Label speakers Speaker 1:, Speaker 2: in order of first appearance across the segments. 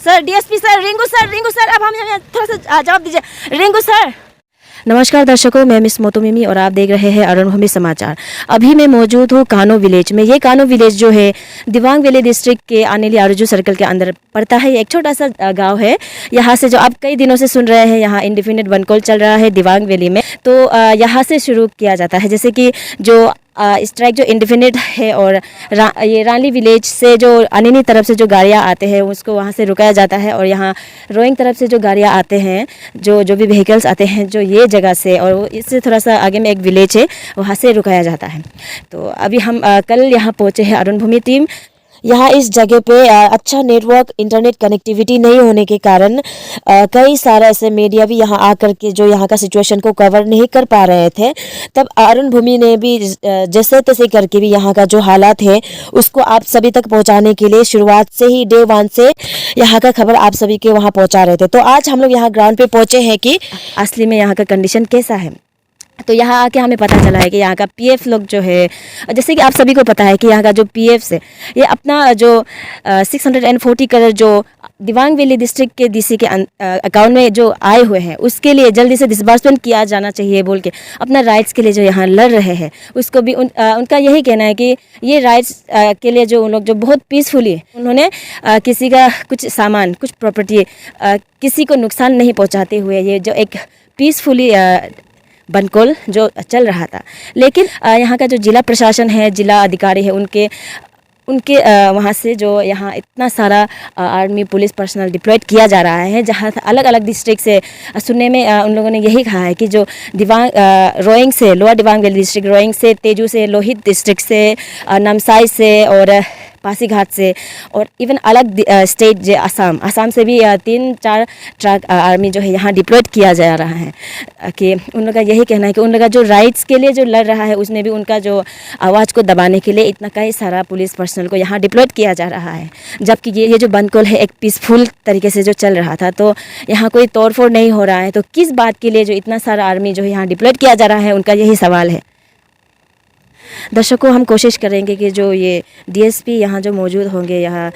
Speaker 1: Sir DSP sir, Rinku sir, अब हमें थोड़ा सा जवाब दीजिए। रिंकू सर। नमस्कार दर्शकों, मैं मिस मोतोमिमी और आप देख रहे हैं अरुणभूमि समाचार। अभी मैं मौजूद हूँ कानो विलेज में। ये कानो विलेज जो है दिबांग वैली डिस्ट्रिक्ट के आनेली आरजू सर्कल के अंदर पड़ता है। एक छोटा सा गांव है। यहाँ से जो आप कई दिनों से सुन रहे हैं, यहाँ इंडिपेंडेंट वन कॉल चल रहा है दिबांग वैली में, तो यहाँ से शुरू किया जाता है। जैसे कि जो स्ट्राइक जो इंडिपेंडेंट है और ये रानी विलेज से जो अनिनी तरफ से जो गाड़ियाँ आते हैं उसको वहाँ से रुकाया जाता है, और यहाँ रोइंग तरफ से जो गाड़ियाँ आते हैं, जो भी व्हीकल्स आते हैं जो ये जगह से, और इससे थोड़ा सा आगे में एक विलेज है, वहाँ से रुकाया जाता है। तो अभी हम कल यहाँ पहुँचे हैं अरुणभूमि टीम। यहाँ इस जगह पे अच्छा नेटवर्क इंटरनेट कनेक्टिविटी नहीं होने के कारण कई सारे ऐसे मीडिया भी यहाँ आकर के जो यहाँ का सिचुएशन को कवर नहीं कर पा रहे थे। तब अरुणभूमि ने भी जैसे तैसे करके भी यहाँ का जो हालात है उसको आप सभी तक पहुँचाने के लिए शुरुआत से ही डे 1 से यहाँ का खबर आप सभी के वहाँ पहुँचा रहे थे। तो आज हम लोग यहाँ ग्राउंड पे पहुँचे हैं कि असली में यहाँ का कंडीशन कैसा है। तो यहाँ आके हमें पता चला है कि यहाँ का पीएफ लोग जो है, जैसे कि आप सभी को पता है कि यहाँ का जो पीएफ है ये अपना जो 640 करोड़ जो दिबांग वैली डिस्ट्रिक्ट के डीसी के अकाउंट में जो आए हुए हैं उसके लिए जल्दी से डिसबर्समेंट किया जाना चाहिए बोल के अपना राइट्स के लिए जो यहाँ लड़ रहे हैं, उसको भी उनका यही कहना है कि ये राइट्स के लिए जो उन लोग जो बहुत पीसफुली उन्होंने किसी का कुछ सामान, कुछ प्रॉपर्टी किसी को नुकसान नहीं पहुँचाते हुए ये जो एक पीसफुली बनकोल जो चल रहा था। लेकिन यहाँ का जो जिला प्रशासन है, जिला अधिकारी है, उनके वहाँ से जो यहाँ इतना सारा आर्मी पुलिस पर्सनल डिप्लॉयड किया जा रहा है, जहाँ अलग अलग डिस्ट्रिक्ट से सुनने में उन लोगों ने यही कहा है कि जो दिबांग रोइंग से, lower Dibang valley district Roing से, तेजू से, लोहित डिस्ट्रिक्ट से, नामसाई से और पासीघाट से, और इवन अलग स्टेट जो आसाम से भी 3-4 ट्रक आर्मी जो है यहाँ डिप्लॉयड किया जा रहा है। कि उन लोग का यही कहना है कि उन लोग का जो राइट्स के लिए जो लड़ रहा है उसमें भी उनका जो आवाज़ को दबाने के लिए इतना कई सारा पुलिस पर्सनल को यहाँ डिप्लॉयड किया जा रहा है। जबकि ये जो बंद कॉल है एक पीसफुल तरीके से जो चल रहा था, तो यहाँ कोई तोड़फोड़ नहीं हो रहा है। तो किस बात के लिए जो इतना सारा आर्मी जो है यहाँ डिप्लॉयड किया जा रहा है, उनका यही सवाल है। दर्शकों, हम कोशिश करेंगे कि जो ये डीएसपी यहाँ जो मौजूद होंगे, यहाँ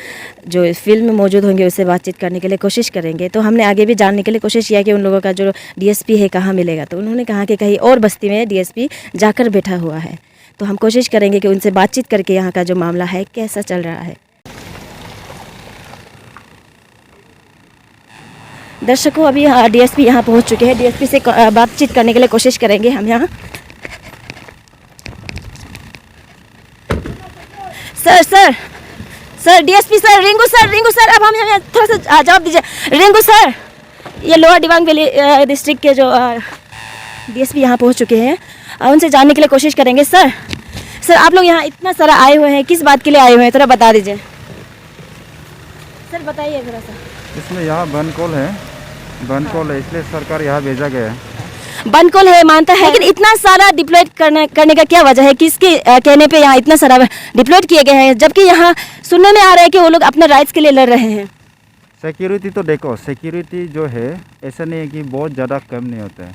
Speaker 1: जो फिल्म में मौजूद होंगे, उससे बातचीत करने के लिए कोशिश करेंगे। तो हमने आगे भी जानने के लिए कोशिश किया कि उन लोगों का जो डीएसपी है कहाँ मिलेगा। तो उन्होंने कहा कि कहीं और बस्ती में डीएसपी जाकर बैठा हुआ है। तो हम कोशिश करेंगे कि उनसे बातचीत करके यहाँ का जो मामला है कैसा चल रहा है। दर्शकों, अभी डीएसपी यहाँ पहुँच चुके हैं। डीएसपी से बातचीत करने के लिए कोशिश करेंगे हम यहाँ। Sir DSP sir, Rinku sir, अब हमें थोड़ा सा जवाब दीजिए। रिंकू सर, ये लोअर दिबांग वैली डिस्ट्रिक्ट के जो डीएसपी यहाँ पहुँच चुके हैं, उनसे जानने के लिए कोशिश करेंगे। सर आप लोग यहाँ इतना सारा आए हुए हैं, किस बात के लिए आए हुए हैं, थोड़ा बता दीजिए। सर बताइए थोड़ा सा।
Speaker 2: इसमें यहाँ बनकोल है, इसलिए सरकार यहाँ भेजा गया है।
Speaker 1: बनकोल है मानता है, लेकिन इतना सारा डिप्लॉयड करने का क्या वजह है? किसके कहने पे यहाँ इतना सारा डिप्लॉयड किए गए हैं, जबकि यहाँ सुनने में आ रहा है कि वो लोग अपने राइट्स के लिए लड़ रहे हैं।
Speaker 2: सिक्योरिटी तो देखो, सिक्योरिटी जो है ऐसा नहीं है कि बहुत ज़्यादा कम नहीं होता है।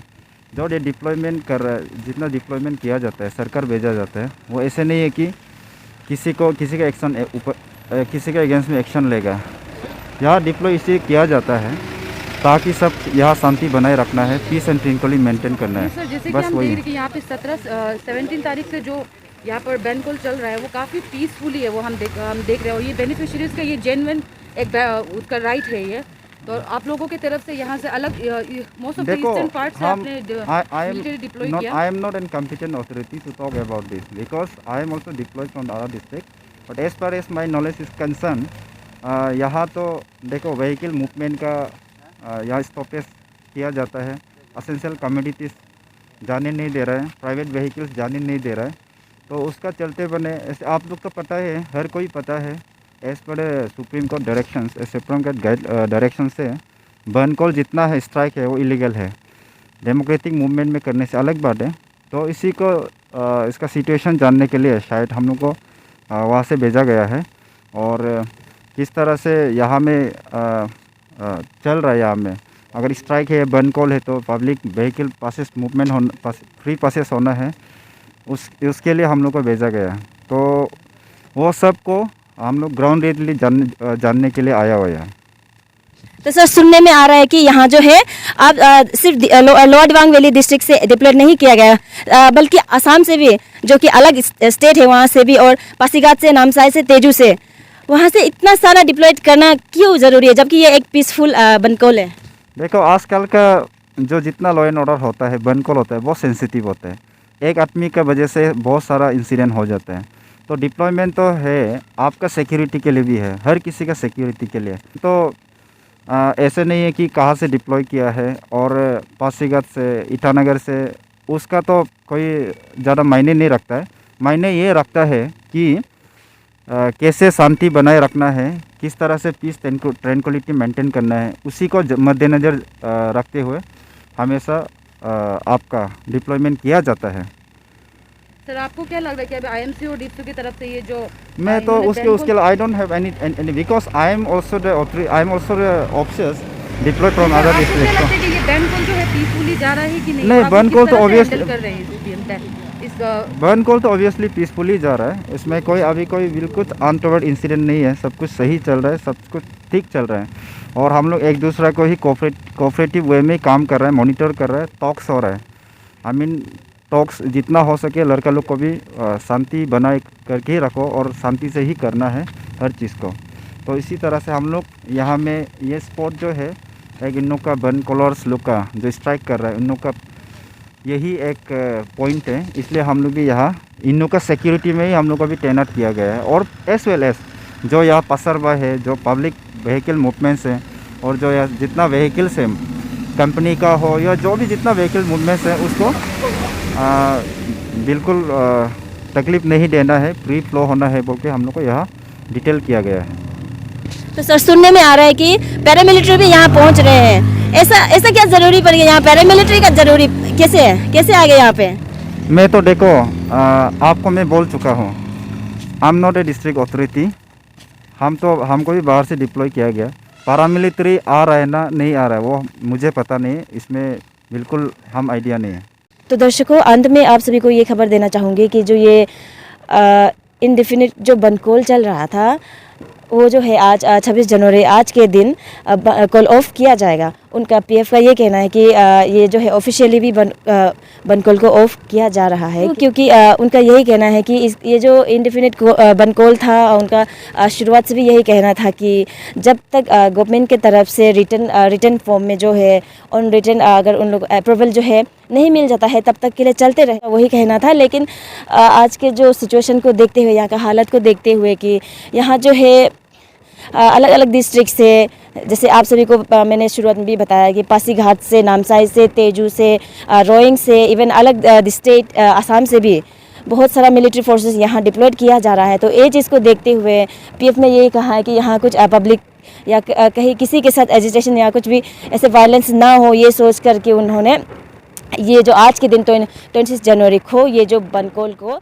Speaker 2: जो ये डिप्लॉयमेंट कर रहा है, जितना डिप्लॉयमेंट किया जाता है, सरकार भेजा जाता है, वो ऐसे नहीं है कि किसी का एक्शन ऊपर किसी के अगेंस्ट में एक्शन लेगा। यहाँ डिप्लॉय इसलिए किया जाता है ताकि सब यहाँ शांति बनाए रखना है, पीस एंड ट्रैंक्विलिटी मेंटेन करना है।
Speaker 3: सर, जैसे
Speaker 2: बस
Speaker 3: कि हम
Speaker 2: वही
Speaker 3: देख रहे हैं कि यहाँ पे 17 तारीख से जो यहाँ पर बनकोल चल रहा है वो काफ़ी पीसफुली है, वो हम देख रहे हैं। और ये बेनिफिशरीज का ये जेन्युइन एक उसका राइट है ये। तो आप लोगों की तरफ से यहाँ से अलग most of the eastern part से आपने मिलिट्री डिप्लॉय किया।
Speaker 2: I am not an competent authority to talk about this because I am also deployed from other district, but as per as my knowledge is concern, यहाँ तो देखो vehicle movement का यहाँ stoppage किया जाता है। Essential commodities जाने नहीं दे रहा है, प्राइवेट व्हीकल्स जाने नहीं दे रहा है। तो उसका चलते बने ऐसे आप लोग तो पता है, हर कोई पता है, as per supreme court direction से बनकोल जितना है स्ट्राइक है वो इलीगल है। डेमोक्रेटिक मूवमेंट में करने से अलग बात है। तो इसी को इसका सिचुएशन जानने के लिए शायद हम लोग को वहाँ से भेजा गया है, और किस तरह से यहाँ में चल रहा है। यहाँ में अगर स्ट्राइक है, बनकोल है, तो public vehicle passes movement free passes होना है, उसके लिए हम लोग को भेजा गया है। तो वो सब को हम लोग ग्राउंड रियलिटी जानने के लिए आया हुआ है।
Speaker 1: तो सर सुनने में आ रहा है कि यहाँ जो है आप सिर्फ लोअर दिबांग वैली डिस्ट्रिक्ट से डिप्लॉय नहीं किया गया, बल्कि असम से भी, जो कि अलग स्टेट है, वहाँ से भी, और पासीघाट से, नामसाई से, तेजू से, वहाँ से इतना सारा डिप्लॉय करना क्यों ज़रूरी है, जबकि ये एक पीसफुल बनकोल है?
Speaker 2: देखो आजकल का जो जितना लॉ एंड ऑर्डर होता है, बनकोल होता है, बहुत सेंसिटिव होता है। एक आदमी का वजह से बहुत सारा इंसिडेंट हो जाता है। तो डिप्लॉयमेंट तो है, आपका सिक्योरिटी के लिए भी है, हर किसी का सिक्योरिटी के लिए। तो ऐसे नहीं है कि कहाँ से डिप्लॉय किया है और पासीघाट से, ईटानगर से, उसका तो कोई ज़्यादा मायने नहीं रखता है। मायने ये रखता है कि कैसे शांति बनाए रखना है, किस तरह से पीस ट्रैंक्विलिटी मेंटेन करना है, उसी को मद्देनज़र रखते हुए हमेशा आपका डिप्लॉयमेंट किया जाता है।
Speaker 3: सर आपको क्या लग रहा है कि अभी आईएमसी और डीपीयू की तरफ से ये जो
Speaker 2: मैं तो उसके लिए I don't have any because I am also the officers deploy from other district.
Speaker 3: ये बनकोल जो है पीसफुली जा रहा है कि नहीं?
Speaker 2: नहीं,
Speaker 3: और आप
Speaker 2: बनकोल
Speaker 3: किस
Speaker 2: तो
Speaker 3: तरह से
Speaker 2: obviously-
Speaker 3: handle कर रहे हैं इस
Speaker 2: बनकोल तो ऑब्वियसली पीसफुली जा रहा है, इसमें कोई अभी कोई बिल्कुल अनटोवर्ड इंसिडेंट नहीं है, सब कुछ सही चल रहा है, सब कुछ ठीक चल रहा है। और हम लोग एक दूसरे को ही कोऑपरेटिव वे में काम कर रहे हैं, मॉनिटर कर रहे हैं, टॉक्स हो रहा है। आई मीन टॉक्स जितना हो सके लड़का लोग को भी शांति बनाए करके ही रखो, और शांति से ही करना है हर चीज़ को। तो इसी तरह से हम लोग यहाँ में ये स्पॉट जो है, एक इन लोग का बनकोलर्स लोग का जो स्ट्राइक कर रहा है, उन लोग का यही एक पॉइंट है। इसलिए हम लोग भी यहाँ इन लोग का सिक्योरिटी में ही हम लोग को भी तैनात किया गया है। और एज वेल एज जो यहाँ पसरवा है, जो पब्लिक व्हीकल मूवमेंट्स हैं, और जो यहाँ जितना व्हीकल्स है कंपनी का हो या जो भी जितना व्हीकल मूवमेंट्स है, उसको बिल्कुल तकलीफ़ नहीं देना है, फ्री फ्लो होना है बोल के हम लोग को यहाँ डिटेल किया गया है।
Speaker 1: तो सर सुनने में आ रहा है कि पैरामिलिट्री भी यहाँ पहुँच रहे हैं, ऐसा क्या ज़रूरी पड़ गया यहाँ? पैरामिलिट्री का ज़रूरी कैसे आ गए यहाँ पे?
Speaker 2: मैं तो देखो आपको मैं बोल चुका हूँ, आई am not a district authority. हमको भी बाहर से डिप्लॉय किया गया। पैरामिलिट्री आ रहा है ना नहीं आ रहा है वो मुझे पता नहीं, इसमें बिल्कुल हम आइडिया नहीं है।
Speaker 1: तो दर्शकों, अंत में आप सभी को ये खबर देना चाहूँगी कि जो ये इनडिफिनिट जो बनकोल चल रहा था, वो जो है आज 26 जनवरी आज के दिन कॉल ऑफ किया जाएगा। उनका पीएफ का ये कहना है कि ये जो है ऑफिशियली भी बनकोल को ऑफ किया जा रहा है, क्योंकि उनका यही कहना है कि ये जो इंडेफिनिट बनकोल था, उनका शुरुआत से भी यही कहना था कि जब तक गवर्नमेंट के तरफ से रिटर्न फॉर्म में जो है ऑन रिटर्न अगर उन लोग अप्रूवल जो है नहीं मिल जाता है, तब तक के लिए चलते रहे, वही कहना था। लेकिन आज के जो सिचुएशन को देखते हुए, यहाँ का हालत को देखते हुए कि यहाँ जो है अलग अलग डिस्ट्रिक्ट से, जैसे आप सभी को मैंने शुरुआत में भी बताया कि पासीघाट से, नामसाई से, तेजू से, रोइंग से, इवन अलग स्टेट असम से भी बहुत सारा मिलिट्री फोर्सेस यहाँ डिप्लॉयड किया जा रहा है। तो ये चीज़ को देखते हुए पीएफ ने यही कहा है कि यहाँ कुछ पब्लिक या कहीं किसी के साथ एजिटेशन या कुछ भी ऐसे वायलेंस ना हो, ये सोच करके उन्होंने ये जो आज के दिन 26 जनवरी को ये जो बनकोल को